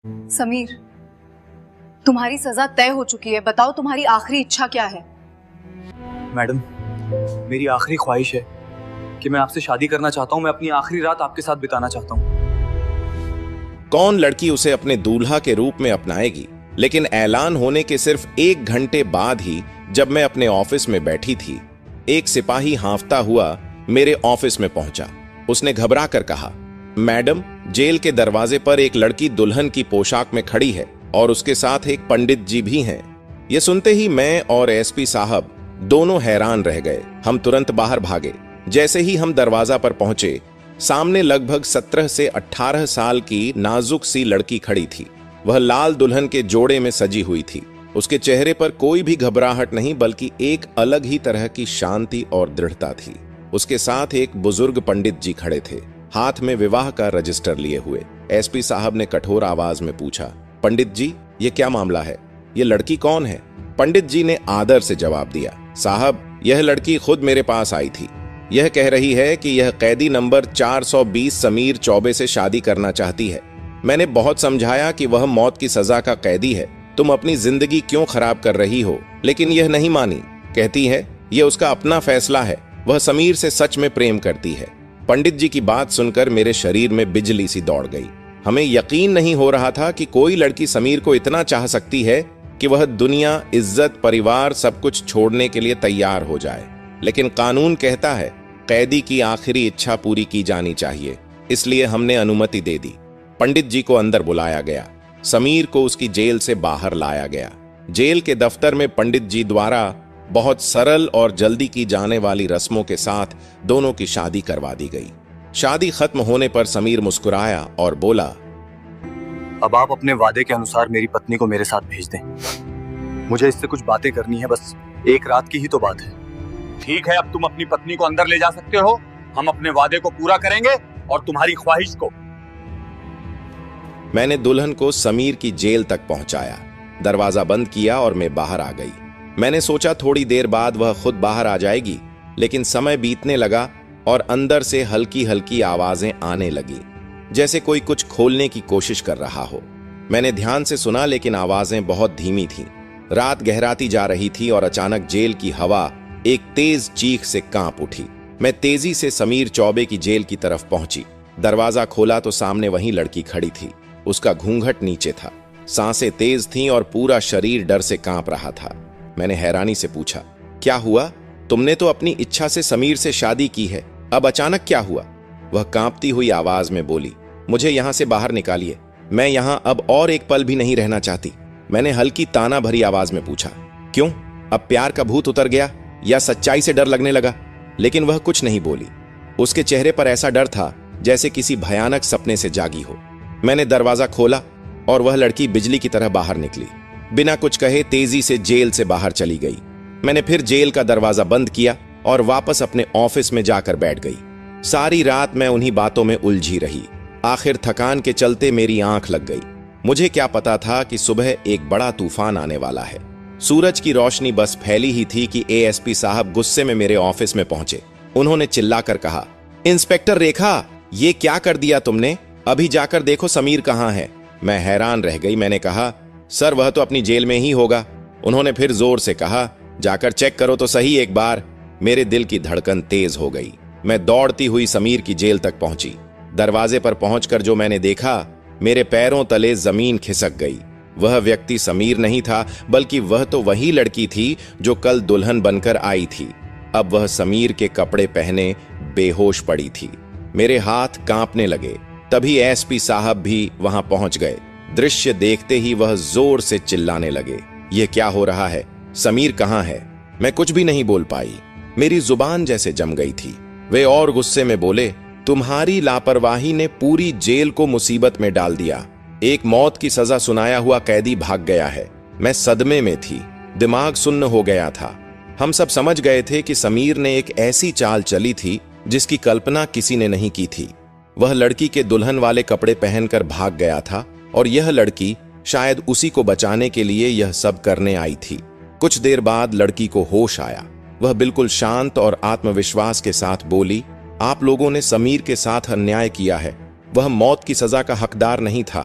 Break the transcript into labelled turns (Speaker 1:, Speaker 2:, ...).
Speaker 1: समीर, तुम्हारी सजा तय हो चुकी है। बताओ तुम्हारी आखिरी इच्छा क्या है?
Speaker 2: मैडम, मेरी आखिरी ख्वाहिश है कि मैं आपसे शादी करना चाहता हूँ। मैं अपनी आखिरी रात आपके साथ बिताना चाहता हूँ।
Speaker 3: कौन लड़की उसे अपने दूल्हा के रूप में अपनाएगी? लेकिन ऐलान होने के सिर्फ 1 घंटे बाद ही जब मैं अपने ऑफिस में बैठी थी, एक सिपाही हांफता हुआ मेरे ऑफिस में पहुंचा। उसने घबरा कर कहा, मैडम, जेल के दरवाजे पर एक लड़की दुल्हन की पोशाक में खड़ी है और उसके साथ एक पंडित जी भी हैं। यह सुनते ही मैं और एसपी साहब दोनों हैरान रह गए। हम तुरंत बाहर भागे। जैसे ही हम दरवाजा पर पहुंचे, सामने लगभग 17 से 18 साल की नाजुक सी लड़की खड़ी थी। वह लाल दुल्हन के जोड़े में सजी हुई थी। उसके चेहरे पर कोई भी घबराहट नहीं, बल्कि एक अलग ही तरह की शांति और दृढ़ता थी। उसके साथ एक बुजुर्ग पंडित जी खड़े थे, हाथ में विवाह का रजिस्टर लिए हुए। एसपी साहब ने कठोर आवाज में पूछा, पंडित जी, ये क्या मामला है? ये लड़की कौन है? पंडित जी ने आदर से जवाब दिया, साहब, यह लड़की खुद मेरे पास आई थी। यह कह रही है कि यह कैदी नंबर 420 समीर चौबे से शादी करना चाहती है। मैंने बहुत समझाया कि वह मौत की सजा का कैदी है, तुम अपनी जिंदगी क्यों खराब कर रही हो, लेकिन यह नहीं मानी। कहती है यह उसका अपना फैसला है, वह समीर से सच में प्रेम करती है। पंडित जी की बात सुनकर मेरे शरीर में बिजली सी दौड़ गई। हमें यकीन नहीं हो रहा था कि कोई लड़की समीर को इतना चाह सकती है कि वह दुनिया, इज्जत, परिवार सब कुछ छोड़ने के लिए तैयार हो जाए। लेकिन कानून कहता है कैदी की आखिरी इच्छा पूरी की जानी चाहिए, इसलिए हमने अनुमति दे दी। पंडित जी को अंदर बुलाया गया। समीर को उसकी जेल से बाहर लाया गया। जेल के दफ्तर में पंडित जी द्वारा बहुत सरल और जल्दी की जाने वाली रस्मों के साथ दोनों की शादी करवा दी गई। शादी खत्म होने पर समीर मुस्कुराया और बोला,
Speaker 2: अब आप अपने वादे के अनुसार मेरी पत्नी को मेरे साथ भेज दें। मुझे इससे कुछ बातें करनी है, बस 1 रात की ही तो बात है।
Speaker 4: ठीक है, अब तुम अपनी पत्नी को अंदर ले जा सकते हो। हम अपने वादे को पूरा करेंगे और तुम्हारी ख्वाहिश को।
Speaker 3: मैंने दुल्हन को समीर की जेल तक पहुंचाया, दरवाजा बंद किया और मैं बाहर आ गई। मैंने सोचा थोड़ी देर बाद वह खुद बाहर आ जाएगी, लेकिन समय बीतने लगा और अंदर से हल्की हल्की आवाजें आने लगी, जैसे कोई कुछ खोलने की कोशिश कर रहा हो। मैंने ध्यान से सुना, लेकिन आवाजें बहुत धीमी थीं। रात गहराती जा रही थी और अचानक जेल की हवा एक तेज चीख से कांप उठी। मैं तेजी से समीर चौबे की जेल की तरफ पहुंची। दरवाजा खोला तो सामने वही लड़की खड़ी थी। उसका घूंघट नीचे था, सांसें तेज थीं और पूरा शरीर डर से कांप रहा था। मैंने हैरानी से पूछा, क्या हुआ? तुमने तो अपनी इच्छा से समीर से शादी की है, अब अचानक क्या हुआ? वह कांपती हुई आवाज में बोली, मुझे यहां से बाहर निकालिए, मैं यहां अब और एक पल भी नहीं रहना चाहती। मैंने हल्की ताना भरी आवाज में पूछा, क्यों? अब प्यार का भूत उतर गया या सच्चाई से डर लगने लगा? लेकिन वह कुछ नहीं बोली। उसके चेहरे पर ऐसा डर था जैसे किसी भयानक सपने से जागी हो। मैंने दरवाजा खोला और वह लड़की बिजली की तरह बाहर निकली। बिना कुछ कहे तेजी से जेल से बाहर चली गई। मैंने फिर जेल का दरवाजा बंद किया और वापस अपने ऑफिस में जाकर बैठ गई। सारी रात मैं उन्हीं बातों में उलझी रही। आखिर थकान के चलते मेरी आंख लग गई। मुझे क्या पता था कि सुबह एक बड़ा तूफान आने वाला है। सूरज की रोशनी बस फैली ही थी कि एएसपी साहब गुस्से में मेरे ऑफिस में पहुंचे। उन्होंने चिल्लाकर कहा, इंस्पेक्टर रेखा, ये क्या कर दिया तुमने? अभी जाकर देखो समीर कहां है। मैं हैरान रह गई। मैंने कहा, सर, वह तो अपनी जेल में ही होगा। उन्होंने फिर जोर से कहा, जाकर चेक करो तो सही एक बार। मेरे दिल की धड़कन तेज हो गई। मैं दौड़ती हुई समीर की जेल तक पहुंची। दरवाजे पर पहुंचकर जो मैंने देखा, मेरे पैरों तले जमीन खिसक गई। वह व्यक्ति समीर नहीं था, बल्कि वह तो वही लड़की थी जो कल दुल्हन बनकर आई थी। अब वह समीर के कपड़े पहने बेहोश पड़ी थी। मेरे हाथ कांपने लगे। तभी एसपी साहब भी वहां पहुंच गए। दृश्य देखते ही वह जोर से चिल्लाने लगे, यह क्या हो रहा है? समीर कहां है? मैं कुछ भी नहीं बोल पाई। मेरी जुबान जैसे जम गई थी। वे और गुस्से में बोले, तुम्हारी लापरवाही ने पूरी जेल को मुसीबत में डाल दिया। एक मौत की सजा सुनाया हुआ कैदी भाग गया है। मैं सदमे में थी, दिमाग सुन्न हो गया था। हम सब समझ गए थे कि समीर ने एक ऐसी चाल चली थी जिसकी कल्पना किसी ने नहीं की थी। वह लड़की के दुल्हन वाले कपड़े पहनकर भाग गया था और यह लड़की शायद उसी को बचाने के लिए यह सब करने आई थी। कुछ देर बाद लड़की को होश आया। वह बिल्कुल शांत और आत्मविश्वास के साथ बोली, आप लोगों ने समीर के साथ अन्याय किया है। वह मौत की सजा का हकदार नहीं था।